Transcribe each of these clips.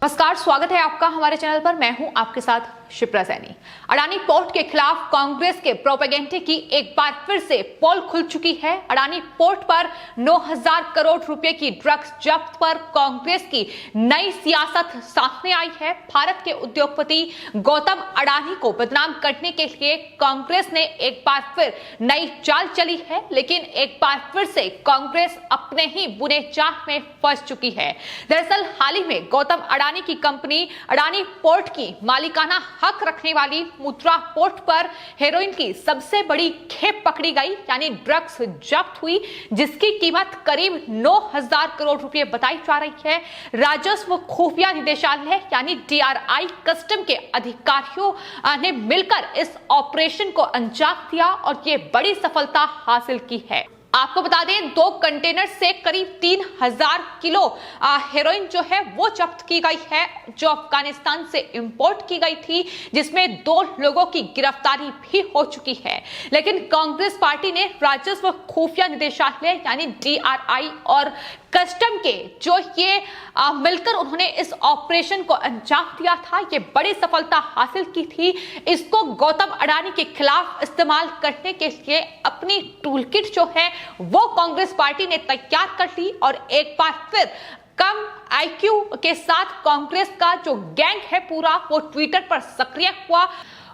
नमस्कार, स्वागत है आपका हमारे चैनल पर। मैं हूं आपके साथ शिप्रा सैनी। अडानी पोर्ट के खिलाफ कांग्रेस के प्रोपेगेंडे की एक बार फिर से पोल खुल चुकी है। अडानी पोर्ट पर 9,000 करोड़ रुपए की ड्रग्स जब्त पर कांग्रेस की नई सियासत सामने आई है। भारत के उद्योगपति गौतम अडानी को बदनाम करने के लिए कांग्रेस ने एक बार फिर नई चाल चली है, लेकिन एक बार फिर से कांग्रेस अपने ही बुरे चाल में फंस चुकी है। दरअसल हाल ही में गौतम अडानी की कंपनी अडानी पोर्ट की मालिकाना हक रखने वाली मुद्रा पोर्ट पर हेरोइन की सबसे बड़ी खेप पकड़ी गई, यानी ड्रग्स जब्त हुई, जिसकी कीमत करीब 9,000 करोड़ रुपए बताई जा रही है। राजस्व खुफिया निदेशालय यानी DRI कस्टम के अधिकारियों ने मिलकर इस ऑपरेशन को अंजाम दिया और ये बड़ी सफलता हासिल की है। आपको बता दें, 2 कंटेनर से करीब 3,000 किलो हेरोइन जो है वो जब्त की गई है, जो अफगानिस्तान से इंपोर्ट की गई थी, जिसमें 2 लोगों की गिरफ्तारी भी हो चुकी है। लेकिन कांग्रेस पार्टी ने राजस्व खुफिया निदेशालय यानी DRI और कस्टम के जो ये मिलकर उन्होंने इस ऑपरेशन को अंजाम दिया था, ये बड़ी सफलता हासिल की थी। इसको गौतम अडानी के खिलाफ इस्तेमाल करने के लिए अपनी टूलकिट जो है वो कांग्रेस पार्टी ने तैयार कर ली और एक बार फिर कम IQ के साथ कांग्रेस का जो गैंग है पूरा वो ट्विटर पर सक्रिय हुआ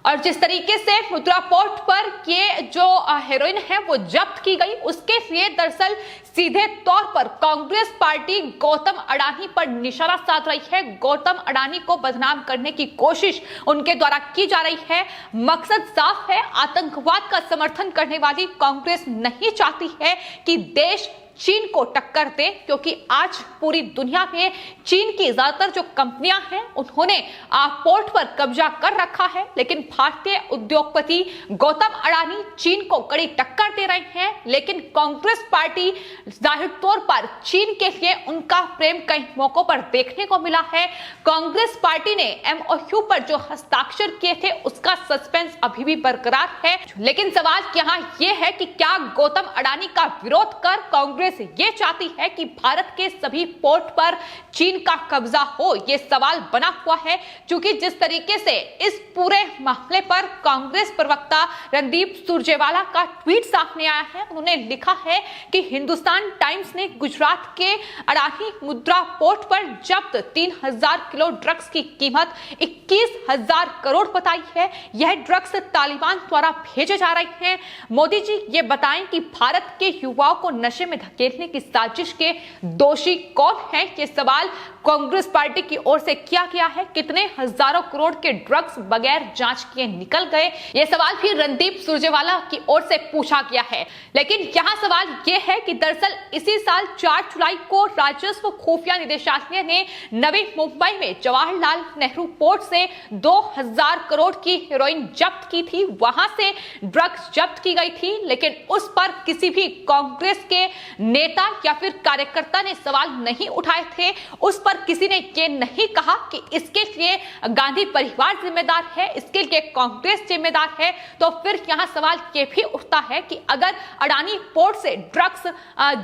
और जिस तरीके से मुद्रा पोर्ट पर ये जो हेरोइन है वो जब्त की गई, उसके लिए दरअसल सीधे तौर पर कांग्रेस पार्टी गौतम अडानी पर निशाना साध रही है। गौतम अडानी को बदनाम करने की कोशिश उनके द्वारा की जा रही है। मकसद साफ है, आतंकवाद का समर्थन करने वाली कांग्रेस नहीं चाहती है कि देश चीन को टक्कर दे, क्योंकि आज पूरी दुनिया में चीन की ज्यादातर जो कंपनियां हैं उन्होंने पोर्ट पर कब्जा कर रखा है, लेकिन भारतीय उद्योगपति गौतम अडानी चीन को कड़ी टक्कर दे रहे हैं। लेकिन कांग्रेस पार्टी जाहिर तौर पर चीन के लिए उनका प्रेम कई मौकों पर देखने को मिला है। कांग्रेस पार्टी ने MOU पर जो हस्ताक्षर किए थे उसका सस्पेंस अभी भी बरकरार है। लेकिन सवाल यहाँ ये है कि क्या गौतम अडानी का विरोध कर कांग्रेस ये चाहती है कि भारत के सभी पोर्ट पर चीन का कब्जा हो? ये सवाल बना हुआ है, क्योंकि जिस तरीके से इस पूरे मामले पर कांग्रेस प्रवक्ता रणदीप सुरजेवाला का ट्वीट सामने आया है। उन्होंने लिखा है कि हिंदुस्तान टाइम्स ने गुजरात के अडानी मुद्रा पोर्ट पर जब्त 3,000 किलो ड्रग्स की कीमत 21,000 करोड़ बताई है। यह ड्रग्स तालिबान द्वारा भेजे जा रहे हैं। मोदी जी ये बताएं कि भारत के युवाओं को नशे में धकेलने की साजिश के दोषी कौन है? ये सवाल कांग्रेस पार्टी की ओर से किया गया है। कितने हजारों करोड़ के ड्रग्स बगैर जांच किए निकल गए? ये सवाल भी रणदीप सुरजेवाला की ओर से पूछा गया है। लेकिन यहाँ सवाल यह है कि दरअसल इसी साल 4 जुलाई को राजस्व खुफिया निदेशालय ने नवी मुंबई में जवाहरलाल नेहरू पोर्ट से 2,000 करोड़ की हेरोइन जब्त की थी। वहां से ड्रग्स जब्त की गई थी, लेकिन उस पर किसी भी कांग्रेस के नेता या फिर कार्यकर्ता ने सवाल नहीं उठाए थे। उस पर किसी ने ये नहीं कहा कि इसके लिए गांधी परिवार जिम्मेदार है, इसके लिए कांग्रेस जिम्मेदार है। तो फिर यहां सवाल ये भी उठता है कि अगर अडानी पोर्ट से ड्रग्स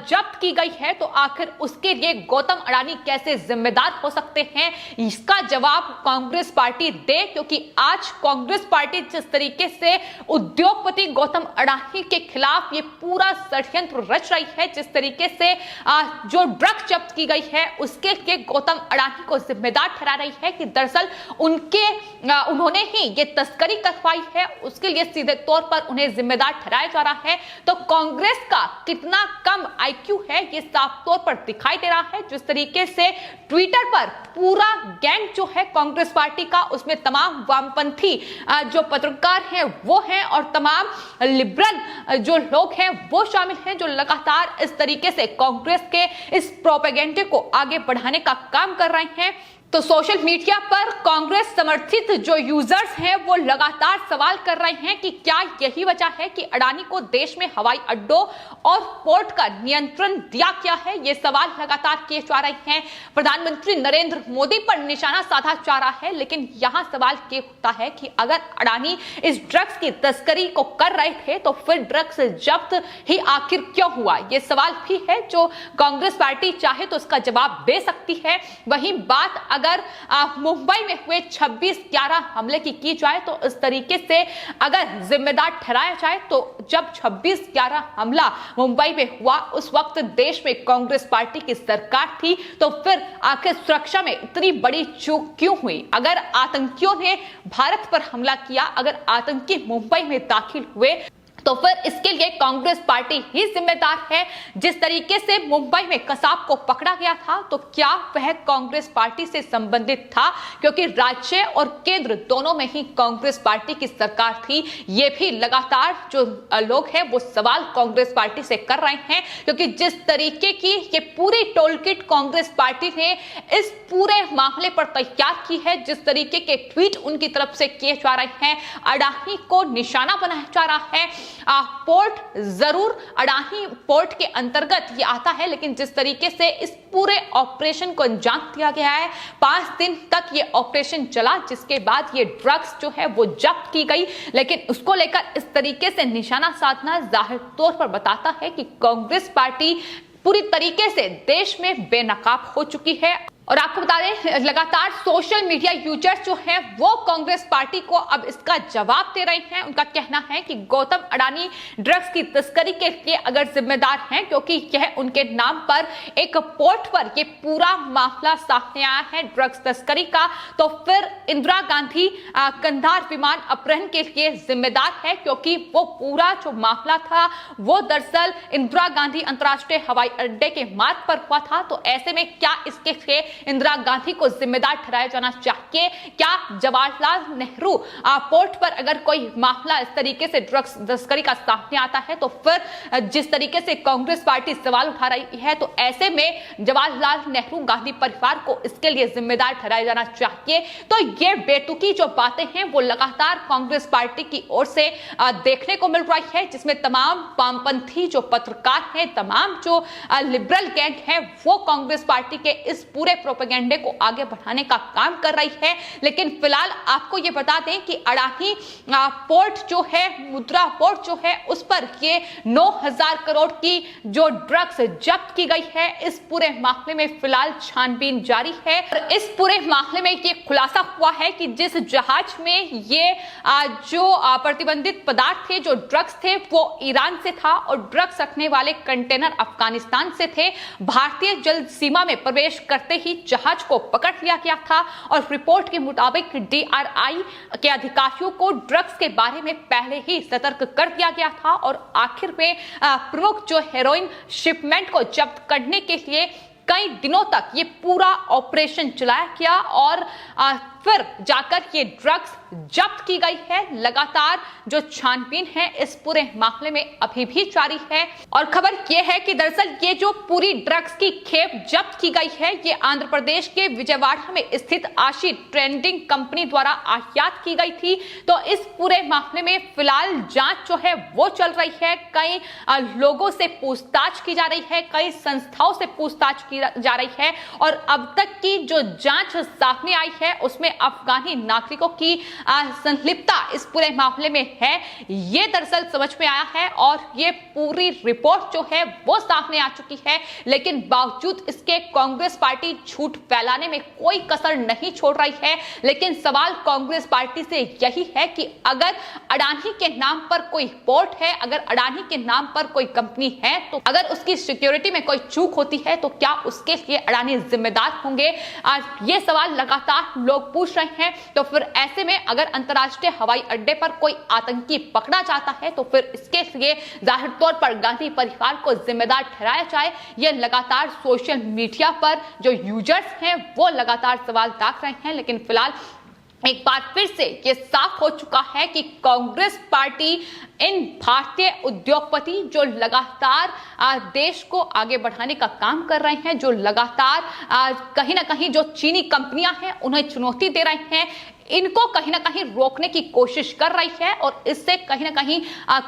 जब्त की गई है तो आखिर उसके लिए गौतम अडानी कैसे जिम्मेदार हो सकते हैं? इसका जवाब कांग्रेस पार्टी दे, क्योंकि आज कांग्रेस पार्टी जिस तरीके से उद्योगपति गौतम अडानी के खिलाफ ये पूरा षड्यंत्र रच रही है, जिस तरीके से जो ड्रग्स जब्त की गई है उसके लिए गौतम अडानी को जिम्मेदार ठहरा रही है कि दरअसल उन्होंने ही ये तस्करी करवाई है, उसके लिए सीधे तौर पर उन्हें जिम्मेदार ठहराया जा रहा है। तो कांग्रेस का कितना कम IQ है ये साफ तौर पर दिखाई दे रहा है। जिस तरीके से ट्विटर पर पूरा गैंग जो है कांग्रेस पार्टी का, उसमें तमाम वामपंथी जो पत्रकार हैं वो हैं और तमाम लिबरल जो लोग हैं वो शामिल हैं, जो लगातार इस तरीके से कांग्रेस के इस प्रोपेगेंडे को आगे बढ़ाने का काम कर रहे हैं। तो सोशल मीडिया पर कांग्रेस समर्थित जो यूजर्स हैं वो लगातार सवाल कर रहे हैं कि क्या यही वजह है कि अडानी को देश में हवाई अड्डों और पोर्ट का नियंत्रण दिया गया है? ये सवाल लगातार किए जा रहे हैं। प्रधानमंत्री नरेंद्र मोदी पर निशाना साधा जा रहा है, लेकिन यहाँ सवाल ये उठता है कि अगर अडानी इस ड्रग्स की तस्करी को कर रहे थे तो फिर ड्रग्स जब्त ही आखिर क्यों हुआ? ये सवाल भी है जो कांग्रेस पार्टी चाहे तो उसका जवाब दे सकती है। वहीं बात अगर मुंबई में हुए 26/11 हमले की जाए तो इस तरीके से अगर जिम्मेदार ठहराया जाए तो जब 26/11 हमला मुंबई में हुआ उस वक्त देश में कांग्रेस पार्टी की सरकार थी, तो फिर आखिर सुरक्षा में इतनी बड़ी चूक क्यों हुई? अगर आतंकियों ने भारत पर हमला किया, अगर आतंकी मुंबई में दाखिल हुए तो फिर इसके लिए कांग्रेस पार्टी ही जिम्मेदार है। जिस तरीके से मुंबई में कसाब को पकड़ा गया था तो क्या वह कांग्रेस पार्टी से संबंधित था? क्योंकि राज्य और केंद्र दोनों में ही कांग्रेस पार्टी की सरकार थी। ये भी लगातार जो लोग हैं वो सवाल कांग्रेस पार्टी से कर रहे हैं, क्योंकि जिस तरीके की ये पूरी टोलकिट कांग्रेस पार्टी ने इस पूरे मामले पर तैयार की है, जिस तरीके के ट्वीट उनकी तरफ से किए जा रहे हैं, अडानी को निशाना बनाया जा रहा है। पोर्ट जरूर अडानी पोर्ट के अंतर्गत ये आता है, लेकिन जिस तरीके से इस पूरे ऑपरेशन को अंजाम दिया गया है, 5 दिन तक ये ऑपरेशन चला, जिसके बाद ये ड्रग्स जो है वो जब्त की गई, लेकिन उसको लेकर इस तरीके से निशाना साधना जाहिर तौर पर बताता है कि कांग्रेस पार्टी पूरी तरीके से देश में बेनकाब हो चुकी है। और आपको बता दें, लगातार सोशल मीडिया यूजर्स जो हैं वो कांग्रेस पार्टी को अब इसका जवाब दे रहे हैं। उनका कहना है कि गौतम अडानी ड्रग्स की तस्करी के लिए अगर जिम्मेदार हैं, क्योंकि यह उनके नाम पर एक पोर्ट पर ये पूरा मामला सामने आया है ड्रग्स तस्करी का, तो फिर इंदिरा गांधी कंधार विमान अपहरण के लिए जिम्मेदार है, क्योंकि वो पूरा जो मामला था वो दरअसल इंदिरा गांधी अंतर्राष्ट्रीय हवाई अड्डे के मार्ग पर हुआ था। तो ऐसे में क्या इसके लिए इंदिरा गांधी को जिम्मेदार ठहराया जाना चाहिए? क्या जवाहरलाल नेहरू पोर्ट पर अगर कोई मामला इस तरीके से ड्रग्स तस्करी का सामने आता है तो फिर जिस तरीके से कांग्रेस पार्टी सवाल उठा रही है, तो ऐसे में जवाहरलाल नेहरू गांधी परिवार को इसके लिए जिम्मेदार ठहराया जाना चाहिए। तो ये बेतुकी जो बातें हैं वो लगातार कांग्रेस पार्टी की ओर से देखने को मिल रही है, जिसमें तमाम वामपंथी जो पत्रकार हैं, तमाम जो लिबरल गैंग है, वो कांग्रेस पार्टी के इस पूरे प्रोपेगेंडे को आगे बढ़ाने का काम कर रही है। लेकिन फिलहाल आपको ये बता दें कि अडानी पोर्ट जो है, मुद्रा पोर्ट जो है, उस पर ये 9,000 करोड़ की जो ड्रग्स जब्त की गई है। इस पूरे मामले में फिलहाल छानबीन जारी है और इस पूरे मामले में ये खुलासा हुआ है कि जिस जहाज में ये जो प्रतिबंधित पदार्थ थे, जो ड्रग्स थे, वो ईरान से था और ड्रग्स रखने वाले कंटेनर अफगानिस्तान से थे। भारतीय जल सीमा में प्रवेश करते ही जहाज को पकड़ लिया गया था और रिपोर्ट के मुताबिक DRI के अधिकारियों को ड्रग्स के बारे में पहले ही सतर्क कर दिया गया था और आखिर में प्रमुख जो हेरोइन शिपमेंट को जब्त करने के लिए कई दिनों तक ये पूरा ऑपरेशन चलाया गया और फिर जाकर ये ड्रग्स जब्त की गई है। लगातार जो छानबीन है इस पूरे मामले में अभी भी जारी है और खबर ये है कि दरअसल ये जो पूरी ड्रग्स की खेप जब्त की गई है, ये आंध्र प्रदेश के विजयवाड़ा में स्थित आशी ट्रेडिंग कंपनी द्वारा आयात की गई थी। तो इस पूरे मामले में फिलहाल जांच जो है वो चल रही है। कई लोगों से पूछताछ की जा रही है, कई संस्थाओं से पूछताछ की जा रही है और अब तक की जो जांच सामने आई है उसमें अफगानी नागरिकों की संलिप्तता इस पूरे मामले में है, ये दरअसल समझ में आया है और ये पूरी रिपोर्ट जो है वो सामने आ चुकी है। लेकिन बावजूद इसके कांग्रेस पार्टी झूठ फैलाने में कोई कसर नहीं छोड़ रही है। लेकिन सवाल कांग्रेस पार्टी से यही है कि अगर अडानी के नाम पर कोई पोर्ट है, अगर अडानी के नाम पर कोई कंपनी है, तो अगर उसकी सिक्योरिटी में कोई चूक होती है तो क्या उसके लिए अडानी जिम्मेदार होंगे? आज ये सवाल लगातार लोग पूछ रहे हैं। तो फिर ऐसे में अगर अंतर्राष्ट्रीय हवाई अड्डे पर कोई आतंकी पकड़ा जाता है तो फिर इसके लिए जाहिर तौर पर गांधी परिवार को जिम्मेदार ठहराया जाए, यह लगातार सोशल मीडिया पर जो यूजर्स हैं वो लगातार सवाल दाग रहे हैं। लेकिन फिलहाल एक बार फिर से ये साफ हो चुका है कि कांग्रेस पार्टी इन भारतीय उद्योगपति जो लगातार देश को आगे बढ़ाने का काम कर रहे हैं, जो लगातार कहीं ना कहीं जो चीनी कंपनियां हैं उन्हें चुनौती दे रहे हैं, इनको कहीं ना कहीं रोकने की कोशिश कर रही है और इससे कहीं ना कहीं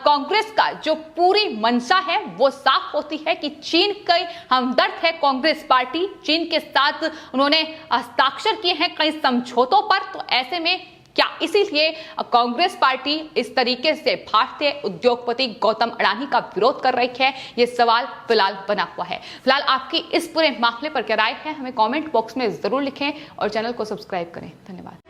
कांग्रेस का जो पूरी मंशा है वो साफ होती है कि चीन के हमदर्द है कांग्रेस पार्टी। चीन के साथ उन्होंने हस्ताक्षर किए हैं कई समझौतों पर। तो ऐसे में क्या इसीलिए कांग्रेस पार्टी इस तरीके से भारतीय उद्योगपति गौतम अडानी का विरोध कर रही है? ये सवाल फिलहाल बना हुआ है। फिलहाल आपकी इस पूरे मामले पर क्या राय है, हमें कमेंट बॉक्स में जरूर लिखें और चैनल को सब्सक्राइब करें। धन्यवाद।